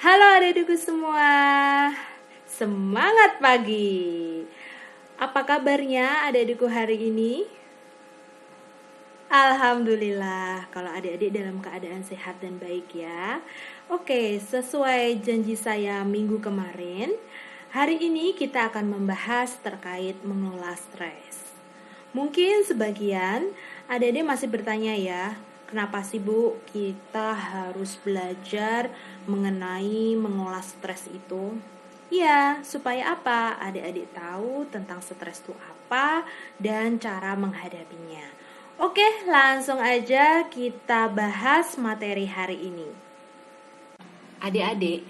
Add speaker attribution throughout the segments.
Speaker 1: Halo adik-adikku semua, semangat pagi. Apa kabarnya adik-adikku hari ini? Alhamdulillah, kalau adik-adik dalam keadaan sehat dan baik ya. Oke, sesuai janji saya minggu kemarin, hari ini kita akan membahas terkait mengelola stres. Mungkin sebagian adik-adik masih bertanya ya, kenapa sih Bu kita harus belajar mengenai mengolah stres itu? Ya, supaya apa? Adik-adik tahu tentang stres itu apa dan cara menghadapinya. Oke, langsung aja kita bahas materi hari ini. Adik-adik,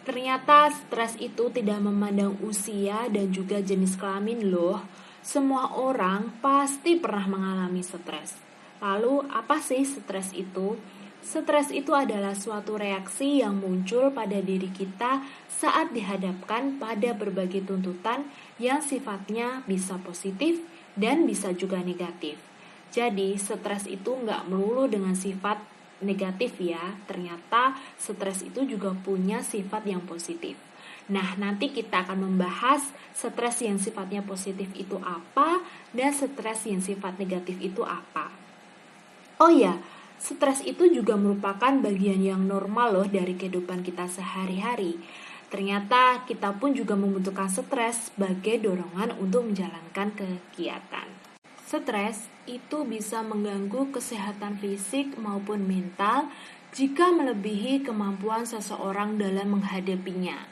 Speaker 1: ternyata stres itu tidak memandang usia dan juga jenis kelamin loh. Semua orang pasti pernah mengalami stres. Lalu apa sih stres itu? Stres itu adalah suatu reaksi yang muncul pada diri kita saat dihadapkan pada berbagai tuntutan yang sifatnya bisa positif dan bisa juga negatif. Jadi stres itu nggak melulu dengan sifat negatif ya, ternyata stres itu juga punya sifat yang positif. Nah, nanti kita akan membahas stres yang sifatnya positif itu apa dan stres yang sifat negatif itu apa. Oh ya, stres itu juga merupakan bagian yang normal loh dari kehidupan kita sehari-hari. Ternyata kita pun juga membutuhkan stres sebagai dorongan untuk menjalankan kegiatan. Stres itu bisa mengganggu kesehatan fisik maupun mental jika melebihi kemampuan seseorang dalam menghadapinya.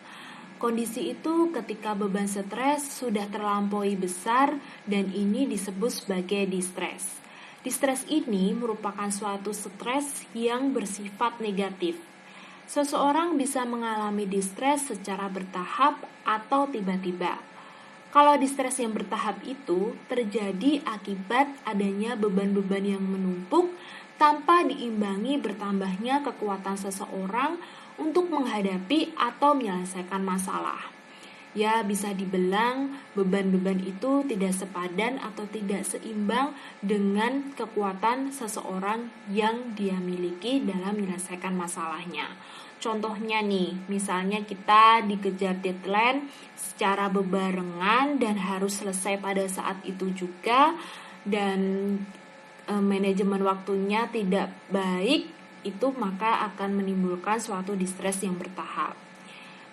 Speaker 1: Kondisi itu ketika beban stres sudah terlampaui besar dan ini disebut sebagai distres. Distres ini merupakan suatu stres yang bersifat negatif. Seseorang bisa mengalami distres secara bertahap atau tiba-tiba. Kalau distres yang bertahap itu terjadi akibat adanya beban-beban yang menumpuk tanpa diimbangi bertambahnya kekuatan seseorang untuk menghadapi atau menyelesaikan masalah. Ya, bisa dibilang beban-beban itu tidak sepadan atau tidak seimbang dengan kekuatan seseorang yang dia miliki dalam menyelesaikan masalahnya. Contohnya nih, misalnya kita dikejar deadline secara bebarengan dan harus selesai pada saat itu juga dan manajemen waktunya tidak baik, itu maka akan menimbulkan suatu distres yang bertahap.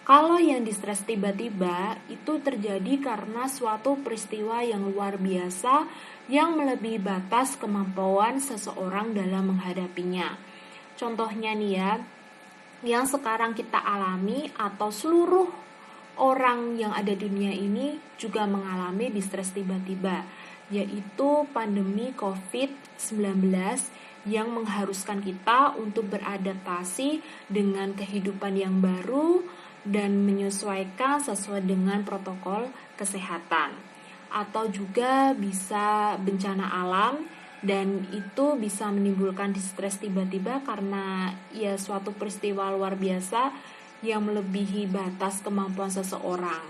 Speaker 1: Kalau yang distres tiba-tiba itu terjadi karena suatu peristiwa yang luar biasa yang melebihi batas kemampuan seseorang dalam menghadapinya. Contohnya nih ya, yang sekarang kita alami atau seluruh orang yang ada di dunia ini juga mengalami distres tiba-tiba, yaitu pandemi COVID-19 yang mengharuskan kita untuk beradaptasi dengan kehidupan yang baru dan menyesuaikan sesuai dengan protokol kesehatan. Atau juga bisa bencana alam dan itu bisa menimbulkan distres tiba-tiba karena ya suatu peristiwa luar biasa yang melebihi batas kemampuan seseorang.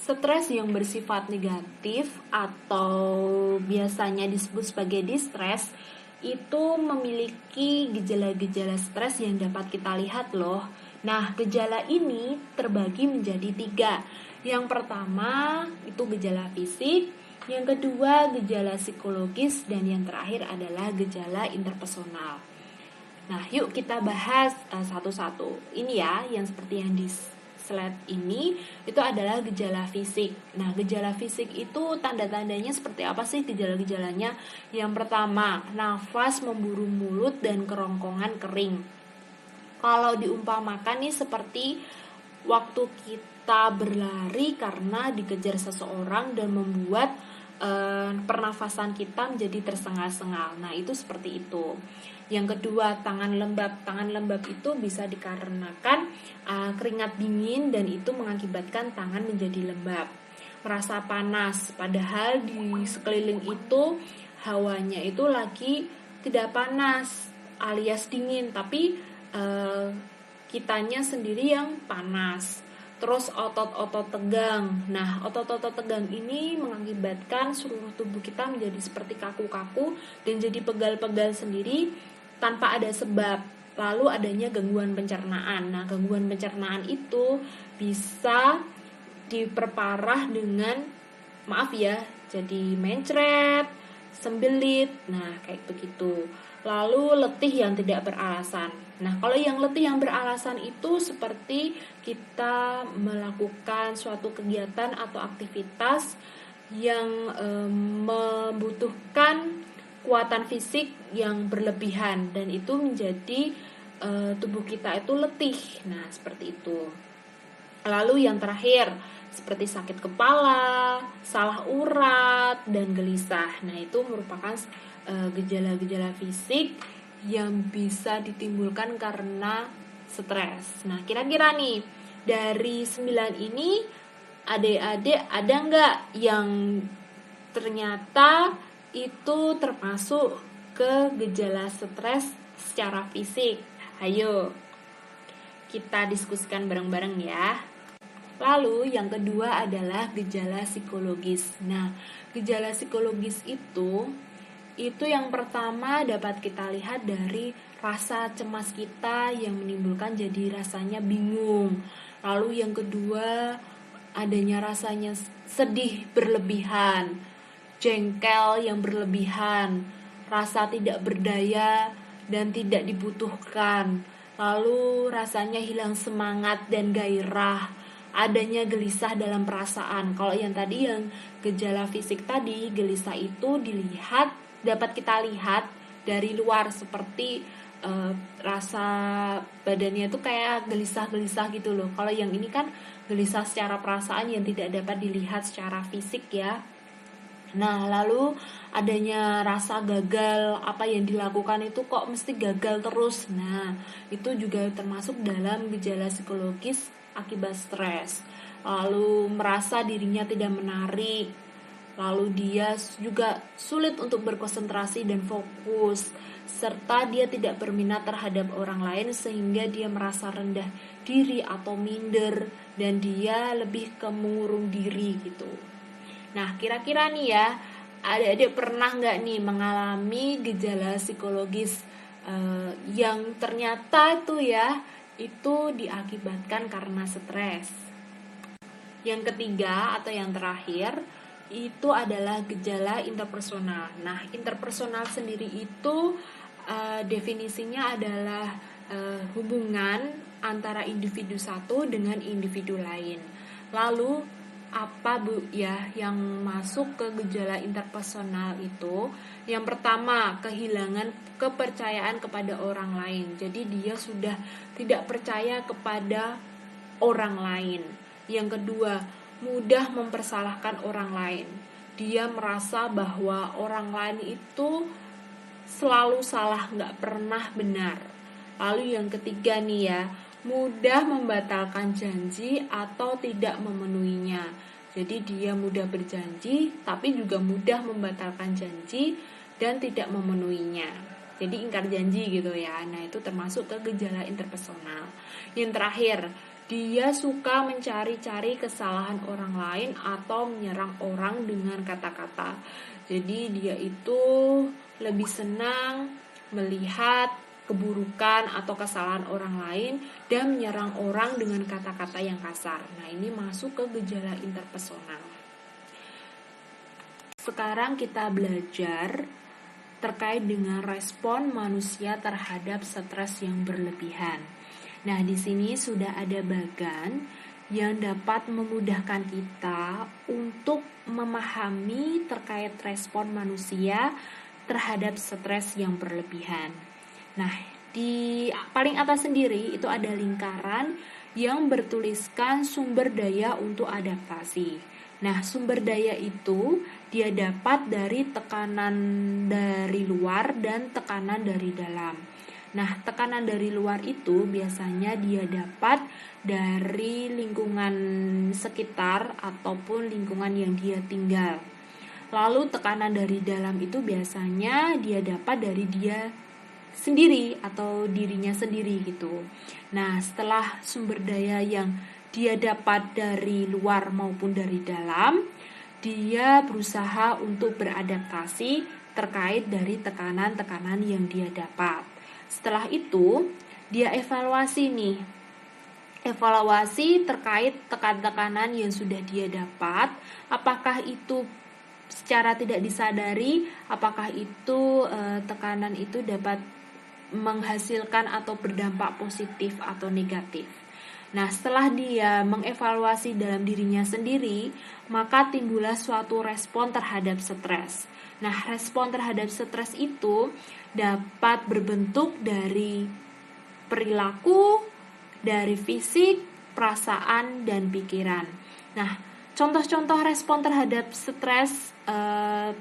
Speaker 1: Stres yang bersifat negatif atau biasanya disebut sebagai distres itu memiliki gejala-gejala stres yang dapat kita lihat loh. Nah, gejala ini terbagi menjadi 3. Yang pertama itu gejala fisik, yang kedua gejala psikologis, dan yang terakhir adalah gejala interpersonal. Nah, yuk kita bahas satu-satu. Ini ya, yang seperti yang di slide ini itu adalah gejala fisik. Nah, gejala fisik itu tanda-tandanya seperti apa sih gejala-gejalanya? Yang pertama, nafas memburu mulut dan kerongkongan kering. Kalau diumpamakan nih seperti waktu kita berlari karena dikejar seseorang dan membuat pernafasan kita menjadi tersengal-sengal. Nah, itu seperti itu. Yang kedua, tangan lembab. Tangan lembab itu bisa dikarenakan keringat dingin dan itu mengakibatkan tangan menjadi lembab. Merasa panas, padahal di sekeliling itu hawanya itu lagi tidak panas alias dingin, tapi kitanya sendiri yang panas. Terus otot-otot tegang. Nah, otot-otot tegang ini mengakibatkan seluruh tubuh kita menjadi seperti kaku-kaku dan jadi pegal-pegal sendiri tanpa ada sebab. Lalu adanya gangguan pencernaan. Nah, gangguan pencernaan itu bisa diperparah dengan, maaf ya, jadi mencret, sembelit, nah kayak begitu. Lalu letih yang tidak beralasan. Nah, kalau yang letih yang beralasan itu seperti kita melakukan suatu kegiatan atau aktivitas yang membutuhkan kekuatan fisik yang berlebihan dan itu menjadi tubuh kita itu letih. Nah, seperti itu. Lalu yang terakhir seperti sakit kepala, salah urat, dan gelisah. Nah, itu merupakan gejala-gejala fisik yang bisa ditimbulkan karena stres. Nah, kira-kira nih dari 9 ini adik-adik ada nggak yang ternyata itu termasuk ke gejala stres secara fisik? Ayo kita diskusikan bareng-bareng ya. Lalu yang kedua adalah gejala psikologis. Nah, gejala psikologis itu yang pertama dapat kita lihat dari rasa cemas kita yang menimbulkan jadi rasanya bingung. Lalu yang kedua adanya rasanya sedih berlebihan, jengkel yang berlebihan, rasa tidak berdaya dan tidak dibutuhkan. Lalu rasanya hilang semangat dan gairah, adanya gelisah dalam perasaan. Kalau yang tadi yang gejala fisik tadi, gelisah itu dapat kita lihat dari luar seperti rasa badannya itu kayak gelisah-gelisah gitu loh. Kalau yang ini kan gelisah secara perasaan yang tidak dapat dilihat secara fisik ya. Nah, lalu adanya rasa gagal, apa yang dilakukan itu kok mesti gagal terus. Nah, itu juga termasuk dalam gejala psikologis akibat stres. Lalu merasa dirinya tidak menarik. Lalu dia juga sulit untuk berkonsentrasi dan fokus, serta dia tidak berminat terhadap orang lain sehingga dia merasa rendah diri atau minder dan dia lebih ke mengurung diri gitu. Nah, kira-kira nih ya, adik-adik pernah nggak nih mengalami gejala psikologis yang ternyata itu diakibatkan karena stres? Yang ketiga atau yang terakhir itu adalah gejala interpersonal. Nah, interpersonal sendiri itu definisinya adalah hubungan antara individu satu dengan individu lain. Lalu apa yang masuk ke gejala interpersonal itu? Yang pertama, kehilangan kepercayaan kepada orang lain. Jadi dia sudah tidak percaya kepada orang lain. Yang kedua, mudah mempersalahkan orang lain. Dia merasa bahwa orang lain itu selalu salah, nggak pernah benar. Lalu yang ketiga nih ya, mudah membatalkan janji atau tidak memenuhinya. Jadi dia mudah berjanji tapi juga mudah membatalkan janji dan tidak memenuhinya. Jadi ingkar janji gitu ya. Nah, itu termasuk ke gejala interpersonal. Yang terakhir, dia suka mencari-cari kesalahan orang lain atau menyerang orang dengan kata-kata. Jadi dia itu lebih senang melihat keburukan atau kesalahan orang lain dan menyerang orang dengan kata-kata yang kasar. Nah, ini masuk ke gejala interpersonal. Sekarang kita belajar terkait dengan respon manusia terhadap stres yang berlebihan. Nah, di sini sudah ada bagan yang dapat memudahkan kita untuk memahami terkait respon manusia terhadap stres yang berlebihan. Nah, di paling atas sendiri itu ada lingkaran yang bertuliskan sumber daya untuk adaptasi. Nah, sumber daya itu dia dapat dari tekanan dari luar dan tekanan dari dalam. Nah, tekanan dari luar itu biasanya dia dapat dari lingkungan sekitar ataupun lingkungan yang dia tinggal. Lalu tekanan dari dalam itu biasanya dia dapat dari dia sendiri atau dirinya sendiri gitu. Nah, setelah sumber daya yang dia dapat dari luar maupun dari dalam, dia berusaha untuk beradaptasi terkait dari tekanan-tekanan yang dia dapat. Setelah itu, dia evaluasi nih. Evaluasi terkait tekan-tekanan yang sudah dia dapat, apakah itu secara tidak disadari, apakah itu tekanan itu dapat menghasilkan atau berdampak positif atau negatif. Nah, setelah dia mengevaluasi dalam dirinya sendiri, maka timbullah suatu respon terhadap stres. Nah, respon terhadap stres itu dapat berbentuk dari perilaku, dari fisik, perasaan, dan pikiran. Nah, contoh-contoh respon terhadap stres,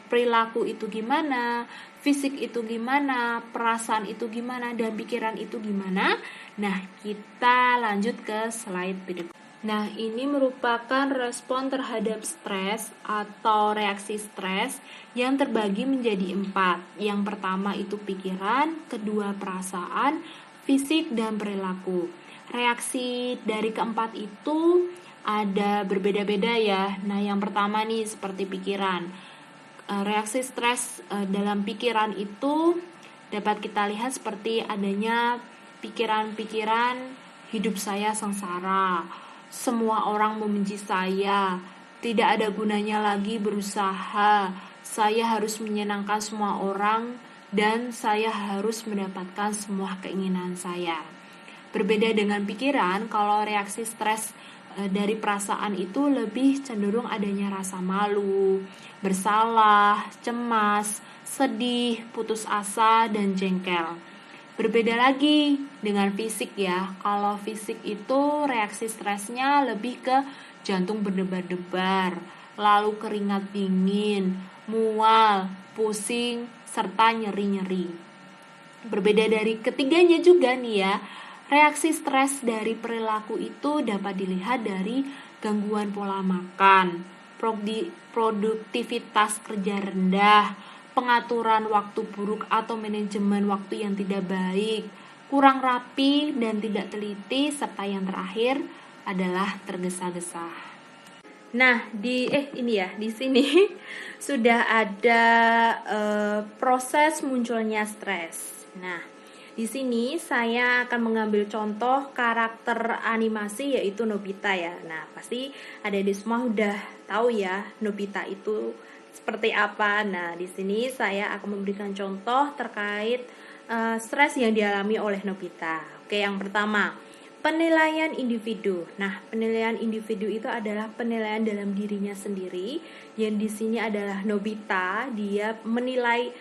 Speaker 1: perilaku itu gimana, fisik itu gimana, perasaan itu gimana, dan pikiran itu gimana. Nah, kita lanjut ke slide berikutnya. Nah, ini merupakan respon terhadap stres atau reaksi stres yang terbagi menjadi 4. Yang pertama itu pikiran, kedua perasaan, fisik, dan perilaku. Reaksi dari keempat itu ada berbeda-beda ya. Nah, yang pertama nih seperti pikiran. Reaksi stres dalam pikiran itu dapat kita lihat seperti adanya pikiran-pikiran hidup saya sengsara, semua orang membenci saya, tidak ada gunanya lagi berusaha, saya harus menyenangkan semua orang, dan saya harus mendapatkan semua keinginan saya. Berbeda dengan pikiran, kalau reaksi stres dari perasaan itu lebih cenderung adanya rasa malu, bersalah, cemas, sedih, putus asa, dan jengkel. Berbeda lagi dengan fisik ya. Kalau fisik itu reaksi stresnya lebih ke jantung berdebar-debar, lalu keringat dingin, mual, pusing, serta nyeri-nyeri. Berbeda dari ketiganya juga nih ya. Reaksi stres dari perilaku itu dapat dilihat dari gangguan pola makan, produktivitas kerja rendah, pengaturan waktu buruk atau manajemen waktu yang tidak baik, kurang rapi dan tidak teliti, serta yang terakhir adalah tergesa-gesa. Nah, di sini sudah ada proses munculnya stres. Nah, di sini saya akan mengambil contoh karakter animasi yaitu Nobita ya. Nah, pasti adik-adik semua udah tahu ya Nobita itu seperti apa. Nah, di sini saya akan memberikan contoh terkait stres yang dialami oleh Nobita. Oke, yang pertama, penilaian individu. Nah, penilaian individu itu adalah penilaian dalam dirinya sendiri. Yang di sini adalah Nobita, dia menilai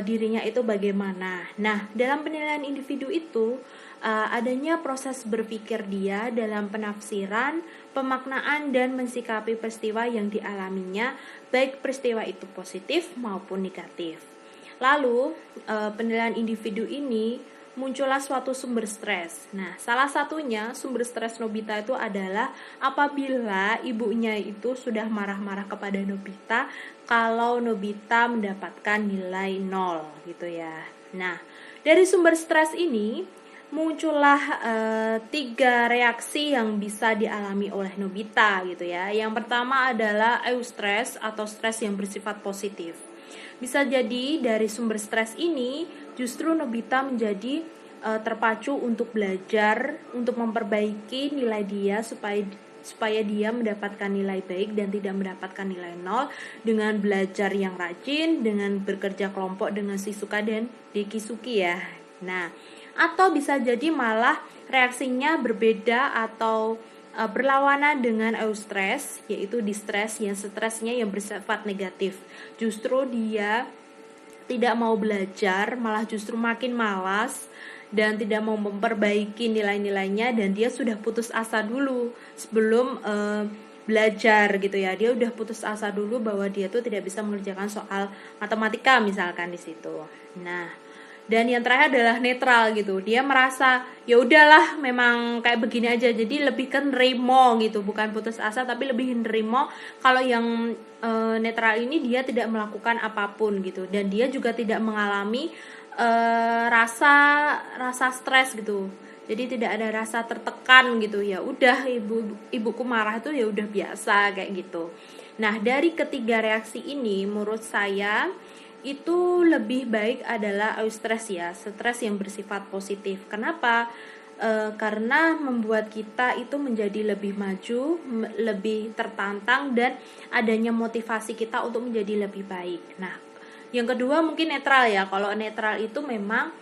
Speaker 1: dirinya itu bagaimana. Nah, dalam penilaian individu itu adanya proses berpikir dia dalam penafsiran, pemaknaan, dan mensikapi peristiwa yang dialaminya, baik peristiwa itu positif maupun negatif. Lalu, penilaian individu ini muncullah suatu sumber stres. Nah, salah satunya sumber stres Nobita itu adalah apabila ibunya itu sudah marah-marah kepada Nobita kalau Nobita mendapatkan nilai 0 gitu ya. Nah, dari sumber stres ini muncullah 3 reaksi yang bisa dialami oleh Nobita gitu ya. Yang pertama adalah eustress atau stres yang bersifat positif. Bisa jadi dari sumber stres ini justru Nobita menjadi terpacu untuk belajar, untuk memperbaiki nilai dia supaya dia mendapatkan nilai baik dan tidak mendapatkan nilai 0 dengan belajar yang rajin, dengan bekerja kelompok dengan Shizuka dan Dekisuki ya. Nah, atau bisa jadi malah reaksinya berbeda atau berlawanan dengan eustress, yaitu distress yang stresnya yang bersifat negatif. Justru dia tidak mau belajar, malah justru makin malas dan tidak mau memperbaiki nilai-nilainya, dan dia sudah putus asa dulu sebelum belajar gitu ya. Dia udah putus asa dulu bahwa dia tuh tidak bisa mengerjakan soal matematika misalkan di situ. Nah, dan yang terakhir adalah netral gitu. Dia merasa ya udahlah memang kayak begini aja. Jadi lebih ke nerimo gitu, bukan putus asa tapi lebih nerimo. Kalau yang netral ini dia tidak melakukan apapun gitu, dan dia juga tidak mengalami rasa stres gitu. Jadi tidak ada rasa tertekan gitu. Ya udah ibuku marah itu ya udah biasa kayak gitu. Nah, dari ketiga reaksi ini menurut saya itu lebih baik adalah eustress ya, stres yang bersifat positif. Kenapa? Karena membuat kita itu menjadi lebih maju, lebih tertantang, dan adanya motivasi kita untuk menjadi lebih baik. Nah, yang kedua mungkin netral ya. Kalau netral itu memang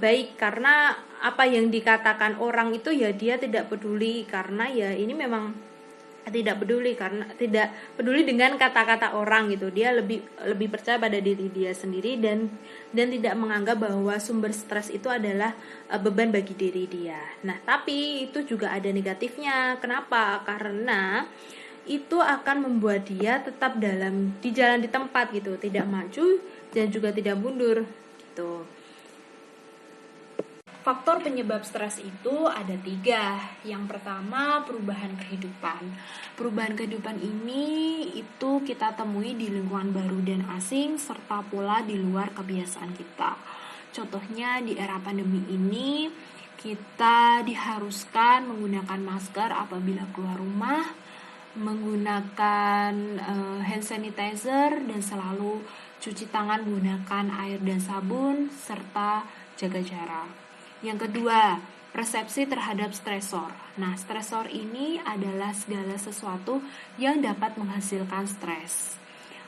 Speaker 1: baik, karena apa yang dikatakan orang itu ya dia tidak peduli, karena ya ini memang tidak peduli, karena tidak peduli dengan kata-kata orang gitu. Dia lebih percaya pada diri dia sendiri, dan tidak menganggap bahwa sumber stres itu adalah beban bagi diri dia. Nah, tapi itu juga ada negatifnya. Kenapa? Karena itu akan membuat dia tetap di jalan di tempat gitu, tidak maju dan juga tidak mundur gitu. Faktor penyebab stres itu ada 3. Yang pertama, perubahan kehidupan. Perubahan kehidupan ini itu kita temui di lingkungan baru dan asing, serta pula di luar kebiasaan kita. Contohnya di era pandemi ini, kita diharuskan menggunakan masker apabila keluar rumah, menggunakan hand sanitizer, dan selalu cuci tangan menggunakan air dan sabun, serta jaga jarak. Yang kedua, persepsi terhadap stresor. Nah, stresor ini adalah segala sesuatu yang dapat menghasilkan stres.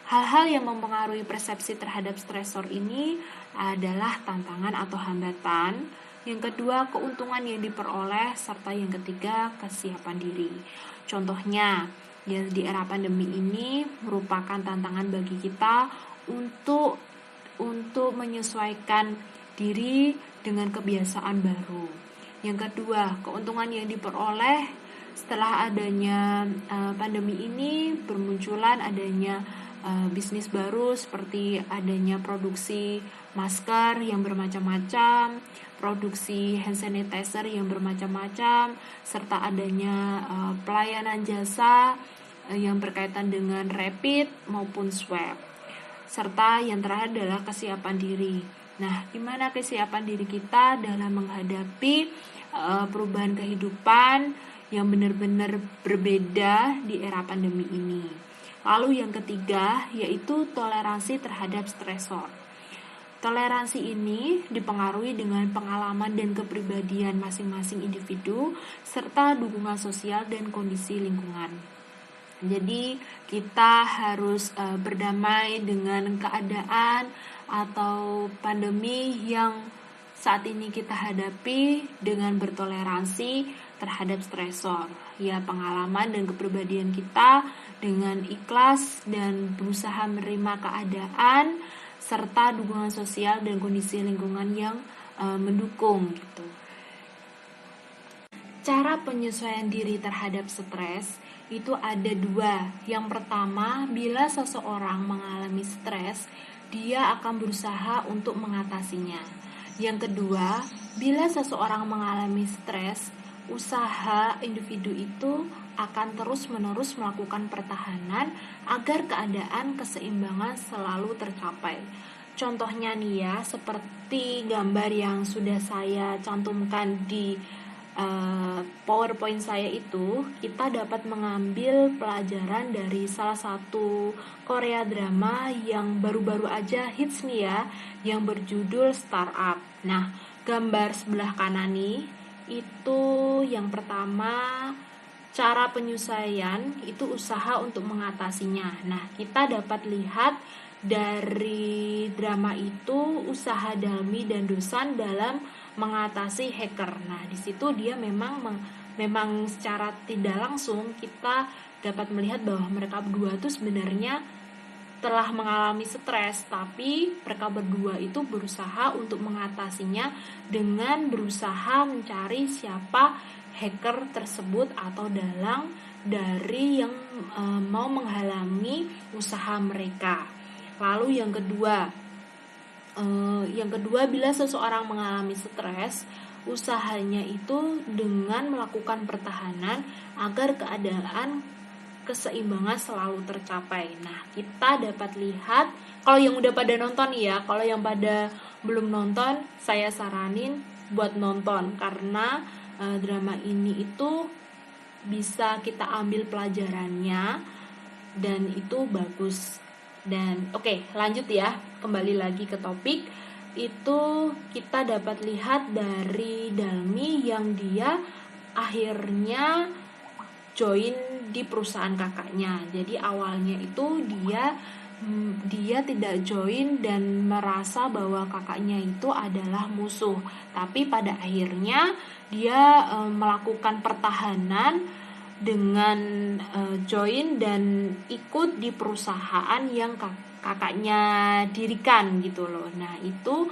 Speaker 1: Hal-hal yang mempengaruhi persepsi terhadap stresor ini adalah tantangan atau hambatan. Yang kedua, keuntungan yang diperoleh, serta yang ketiga, kesiapan diri. Contohnya, ya, di era pandemi ini merupakan tantangan bagi kita untuk menyesuaikan diri dengan kebiasaan baru. Yang kedua, keuntungan yang diperoleh setelah adanya pandemi ini, bermunculan adanya bisnis baru, seperti adanya produksi masker yang bermacam-macam, produksi hand sanitizer yang bermacam-macam, serta adanya pelayanan jasa yang berkaitan dengan rapid maupun swab. Serta yang terakhir adalah kesiapan diri. Nah, gimana kesiapan diri kita dalam menghadapi perubahan kehidupan yang benar-benar berbeda di era pandemi ini. Lalu yang ketiga, yaitu toleransi terhadap stresor. Toleransi ini dipengaruhi dengan pengalaman dan kepribadian masing-masing individu, serta dukungan sosial dan kondisi lingkungan. Jadi kita harus berdamai dengan keadaan atau pandemi yang saat ini kita hadapi dengan bertoleransi terhadap stresor. Ya, pengalaman dan kepribadian kita dengan ikhlas dan berusaha menerima keadaan, serta dukungan sosial dan kondisi lingkungan yang mendukung gitu. Cara penyesuaian diri terhadap stres itu ada 2. Yang pertama, bila seseorang mengalami stres, dia akan berusaha untuk mengatasinya. Yang kedua, bila seseorang mengalami stres, usaha individu itu akan terus-menerus melakukan pertahanan agar keadaan keseimbangan selalu tercapai. Contohnya nih ya, seperti gambar yang sudah saya cantumkan di PowerPoint saya itu, kita dapat mengambil pelajaran dari salah satu Korea drama yang baru-baru aja hits nih ya, yang berjudul Startup. Nah, gambar sebelah kanan nih, itu yang pertama, cara penyelesaian itu usaha untuk mengatasinya. Nah, kita dapat lihat dari drama itu usaha Dalmi dan Dosan dalam mengatasi hacker. Nah, di situ dia memang secara tidak langsung kita dapat melihat bahwa mereka berdua itu sebenarnya telah mengalami stres, tapi mereka berdua itu berusaha untuk mengatasinya dengan berusaha mencari siapa hacker tersebut atau dalang dari yang mau menghalangi usaha mereka. Lalu yang kedua, bila seseorang mengalami stres, usahanya itu dengan melakukan pertahanan agar keadaan keseimbangan selalu tercapai. Nah, kita dapat lihat, kalau yang udah pada nonton ya, kalau yang pada belum nonton, saya saranin buat nonton, karena drama ini itu bisa kita ambil pelajarannya dan itu bagus. Dan oke, lanjut ya. kembali lagi ke topik, itu kita dapat lihat dari Dalmi yang dia akhirnya join di perusahaan kakaknya. Jadi awalnya itu dia tidak join dan merasa bahwa kakaknya itu adalah musuh. Tapi pada akhirnya dia melakukan pertahanan dengan join dan ikut di perusahaan yang kakaknya dirikan gitu loh. Nah, itu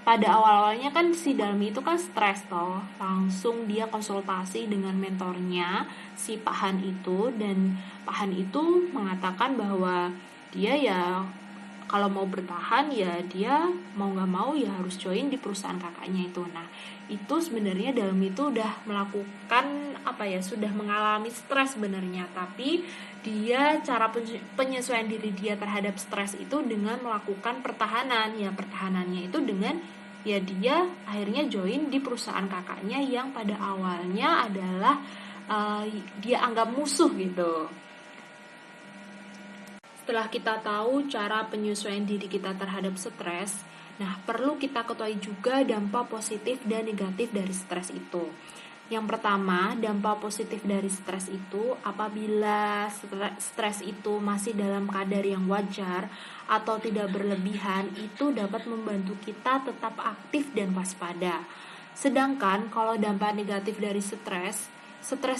Speaker 1: pada awal-awalnya kan si Dalmi itu kan stres toh, langsung dia konsultasi dengan mentornya si Pak Han itu, dan Pak Han itu mengatakan bahwa dia ya kalau mau bertahan ya dia mau nggak mau ya harus join di perusahaan kakaknya itu. Nah, itu sebenarnya Dalmi itu udah melakukan sudah mengalami stres sebenarnya, tapi dia cara penyesuaian diri dia terhadap stres itu dengan melakukan pertahanan. Ya, pertahanannya itu dengan ya dia akhirnya join di perusahaan kakaknya yang pada awalnya adalah dia anggap musuh gitu. Setelah kita tahu cara penyesuaian diri kita terhadap stres, nah perlu kita ketahui juga dampak positif dan negatif dari stres itu. Yang pertama, dampak positif dari stres itu apabila stres itu masih dalam kadar yang wajar atau tidak berlebihan, itu dapat membantu kita tetap aktif dan waspada. Sedangkan kalau dampak negatif dari stres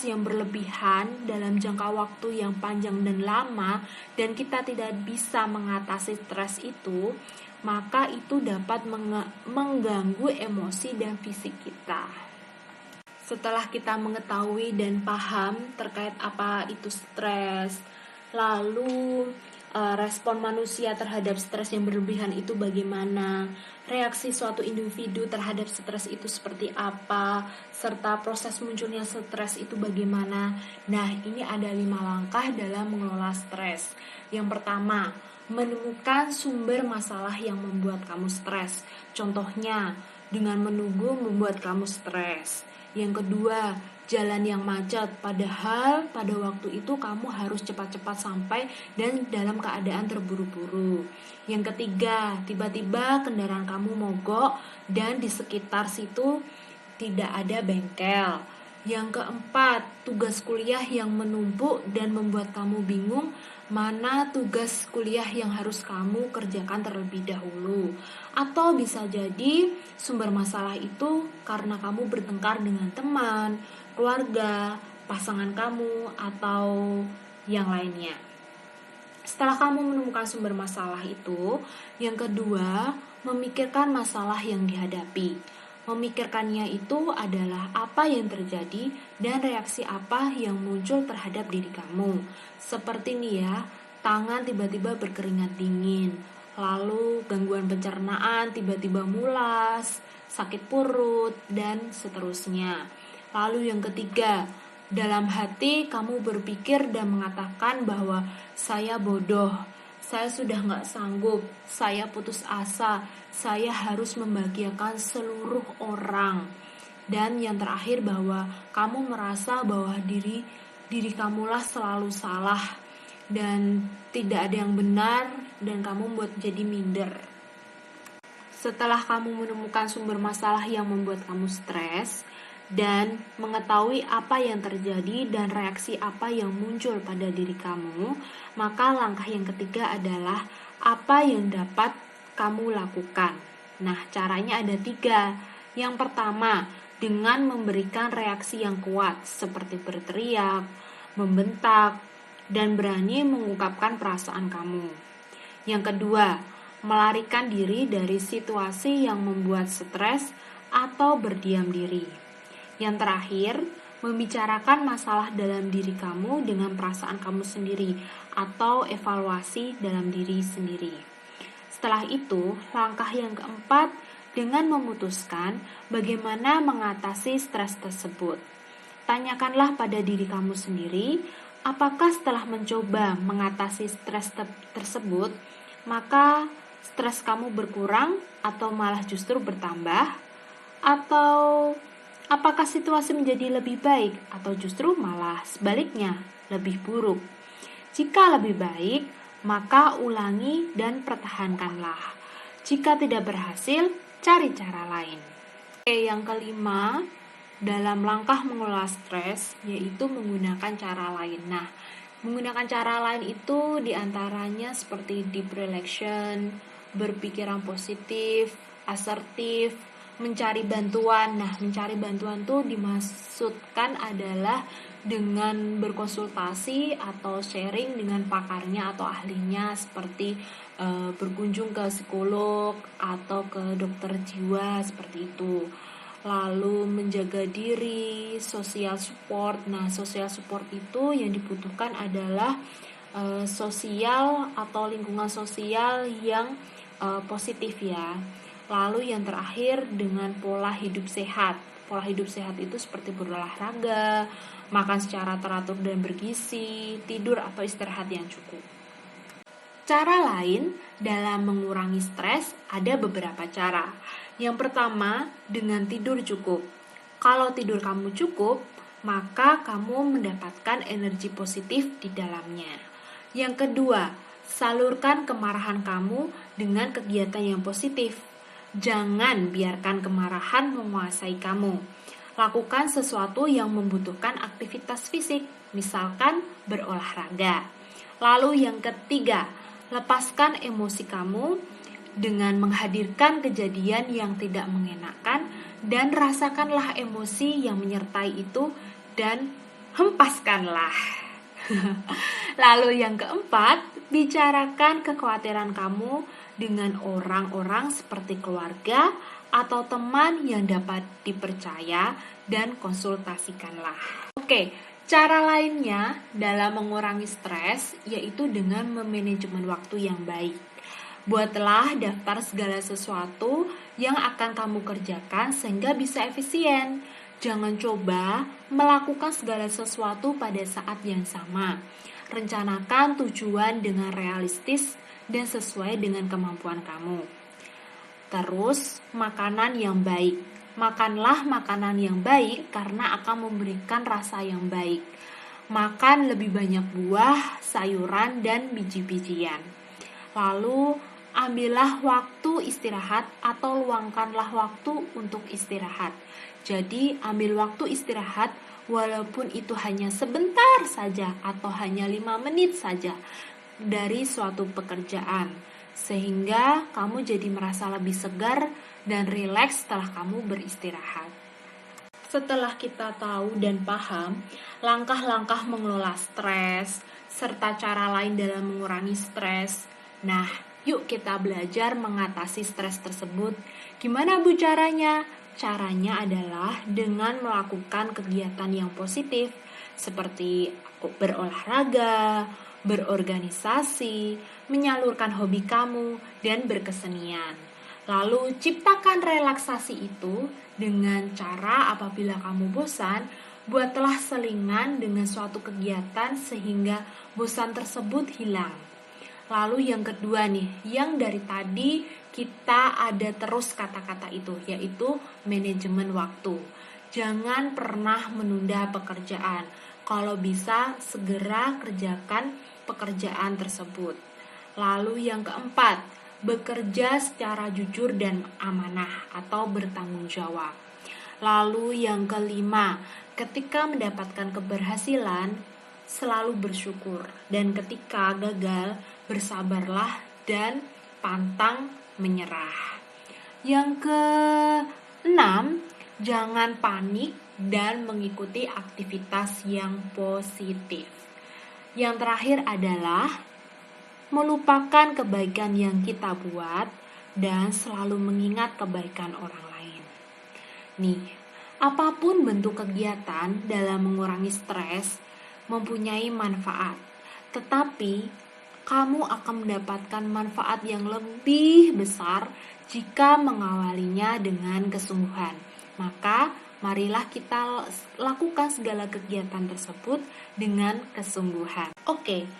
Speaker 1: yang berlebihan dalam jangka waktu yang panjang dan lama dan kita tidak bisa mengatasi stres itu, maka itu dapat mengganggu emosi dan fisik kita. Setelah kita mengetahui dan paham terkait apa itu stres, lalu respon manusia terhadap stres yang berlebihan itu bagaimana, reaksi suatu individu terhadap stres itu seperti apa, serta proses munculnya stres itu bagaimana. Nah, ini ada 5 langkah dalam mengelola stres. Yang pertama, menemukan sumber masalah yang membuat kamu stres. Contohnya, dengan menunggu membuat kamu stres. Yang kedua, jalan yang macet, padahal pada waktu itu kamu harus cepat-cepat sampai dan dalam keadaan terburu-buru. Yang ketiga, tiba-tiba kendaraan kamu mogok dan di sekitar situ tidak ada bengkel. Yang keempat, tugas kuliah yang menumpuk dan membuat kamu bingung mana tugas kuliah yang harus kamu kerjakan terlebih dahulu. Atau bisa jadi sumber masalah itu karena kamu bertengkar dengan teman, keluarga, pasangan kamu, atau yang lainnya. Setelah kamu menemukan sumber masalah itu, yang kedua, memikirkan masalah yang dihadapi. Memikirkannya itu adalah apa yang terjadi dan reaksi apa yang muncul terhadap diri kamu. Seperti nih ya, tangan tiba-tiba berkeringat dingin, lalu gangguan pencernaan tiba-tiba mulas, sakit perut, dan seterusnya. Lalu yang ketiga, dalam hati kamu berpikir dan mengatakan bahwa saya bodoh, saya sudah gak sanggup, saya putus asa, saya harus membahagiakan seluruh orang. Dan yang terakhir bahwa kamu merasa bahwa diri kamulah selalu salah dan tidak ada yang benar dan kamu membuat jadi minder. Setelah kamu menemukan sumber masalah yang membuat kamu stres dan mengetahui apa yang terjadi dan reaksi apa yang muncul pada diri kamu, maka langkah yang ketiga adalah apa yang dapat kamu lakukan. Nah, caranya ada 3. Yang pertama, dengan memberikan reaksi yang kuat seperti berteriak, membentak, dan berani mengungkapkan perasaan kamu. Yang kedua, melarikan diri dari situasi yang membuat stres atau berdiam diri. Yang terakhir, membicarakan masalah dalam diri kamu dengan perasaan kamu sendiri atau evaluasi dalam diri sendiri. Setelah itu, langkah yang keempat dengan memutuskan bagaimana mengatasi stres tersebut. Tanyakanlah pada diri kamu sendiri, apakah setelah mencoba mengatasi stres tersebut, maka stres kamu berkurang atau malah justru bertambah? Atau apakah situasi menjadi lebih baik atau justru malah sebaliknya lebih buruk? Jika lebih baik, maka ulangi dan pertahankanlah. Jika tidak berhasil, cari cara lain. Yang kelima, dalam langkah mengelola stres, yaitu menggunakan cara lain. Nah, menggunakan cara lain itu diantaranya seperti deep relaxation, berpikiran positif, asertif, mencari bantuan. Nah, mencari bantuan tuh dimaksudkan adalah dengan berkonsultasi atau sharing dengan pakarnya atau ahlinya seperti berkunjung ke psikolog atau ke dokter jiwa seperti itu. Lalu menjaga diri, social support. Nah, social support itu yang dibutuhkan adalah sosial atau lingkungan sosial yang positif ya. Lalu yang terakhir dengan pola hidup sehat. Pola hidup sehat itu seperti berolahraga, makan secara teratur dan bergizi, tidur atau istirahat yang cukup. Cara lain dalam mengurangi stres ada beberapa cara. Yang pertama, dengan tidur cukup. Kalau tidur kamu cukup, maka kamu mendapatkan energi positif di dalamnya. Yang kedua, salurkan kemarahan kamu dengan kegiatan yang positif. Jangan biarkan kemarahan menguasai kamu. Lakukan sesuatu yang membutuhkan aktivitas fisik, misalkan berolahraga. Lalu yang ketiga, lepaskan emosi kamu dengan menghadirkan kejadian yang tidak mengenakan dan rasakanlah emosi yang menyertai itu dan hempaskanlah. Lalu yang keempat, bicarakan kekhawatiran kamu dengan orang-orang seperti keluarga atau teman yang dapat dipercaya dan konsultasikanlah. Oke, cara lainnya dalam mengurangi stres yaitu dengan memanajemen waktu yang baik. Buatlah daftar segala sesuatu yang akan kamu kerjakan sehingga bisa efisien. Jangan coba melakukan segala sesuatu pada saat yang sama. Rencanakan tujuan dengan realistis dan sesuai dengan kemampuan kamu. Terus, makanan yang baik. Makanlah makanan yang baik karena akan memberikan rasa yang baik. Makan lebih banyak buah, sayuran, dan biji-bijian. Lalu, ambillah waktu istirahat atau luangkanlah waktu untuk istirahat. Jadi, ambil waktu istirahat walaupun itu hanya sebentar saja atau hanya 5 menit saja dari suatu pekerjaan. Sehingga kamu jadi merasa lebih segar dan rileks setelah kamu beristirahat. Setelah kita tahu dan paham langkah-langkah mengelola stres serta cara lain dalam mengurangi stres, nah yuk kita belajar mengatasi stres tersebut. Gimana Bu caranya? Caranya adalah dengan melakukan kegiatan yang positif seperti berolahraga, berorganisasi, menyalurkan hobi kamu, dan berkesenian. Lalu ciptakan relaksasi itu dengan cara apabila kamu bosan, buatlah selingan dengan suatu kegiatan sehingga bosan tersebut hilang. Lalu yang kedua nih, yang dari tadi kita ada terus kata-kata itu, yaitu manajemen waktu. Jangan pernah menunda pekerjaan. Kalau bisa, segera kerjakan pekerjaan tersebut. Lalu yang keempat, bekerja secara jujur dan amanah atau bertanggung jawab. Lalu yang kelima, ketika mendapatkan keberhasilan, selalu bersyukur. Dan ketika gagal, bersabarlah dan pantang menyerah. Yang keenam, jangan panik dan mengikuti aktivitas yang positif. Yang terakhir adalah melupakan kebaikan yang kita buat dan selalu mengingat kebaikan orang lain. Nih, apapun bentuk kegiatan dalam mengurangi stres mempunyai manfaat, tetapi kamu akan mendapatkan manfaat yang lebih besar jika mengawalinya dengan kesungguhan. Maka, marilah kita lakukan segala kegiatan tersebut dengan kesungguhan. Oke,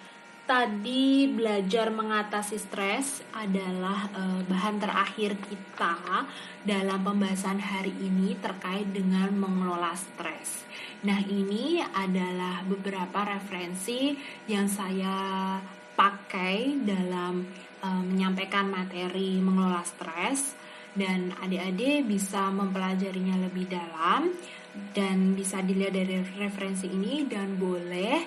Speaker 1: tadi belajar mengatasi stres adalah bahan terakhir kita dalam pembahasan hari ini terkait dengan mengelola stres. Nah, ini adalah beberapa referensi yang saya pakai dalam menyampaikan materi mengelola stres, dan adik-adik bisa mempelajarinya lebih dalam dan bisa dilihat dari referensi ini, dan boleh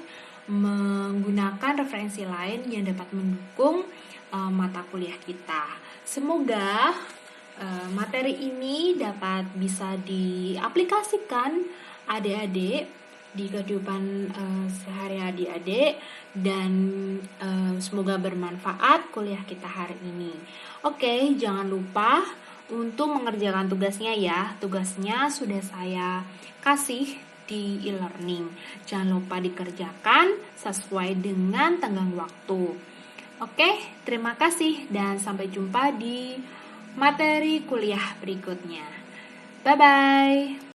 Speaker 1: menggunakan referensi lain yang dapat mendukung mata kuliah kita. Semoga materi ini dapat bisa diaplikasikan adik-adik di kehidupan sehari adik-adik, dan semoga bermanfaat kuliah kita hari ini. Oke, jangan lupa untuk mengerjakan tugasnya ya. Tugasnya sudah saya kasih di e-learning. Jangan lupa dikerjakan sesuai dengan tenggang waktu. Oke, terima kasih dan sampai jumpa di materi kuliah berikutnya. Bye-bye.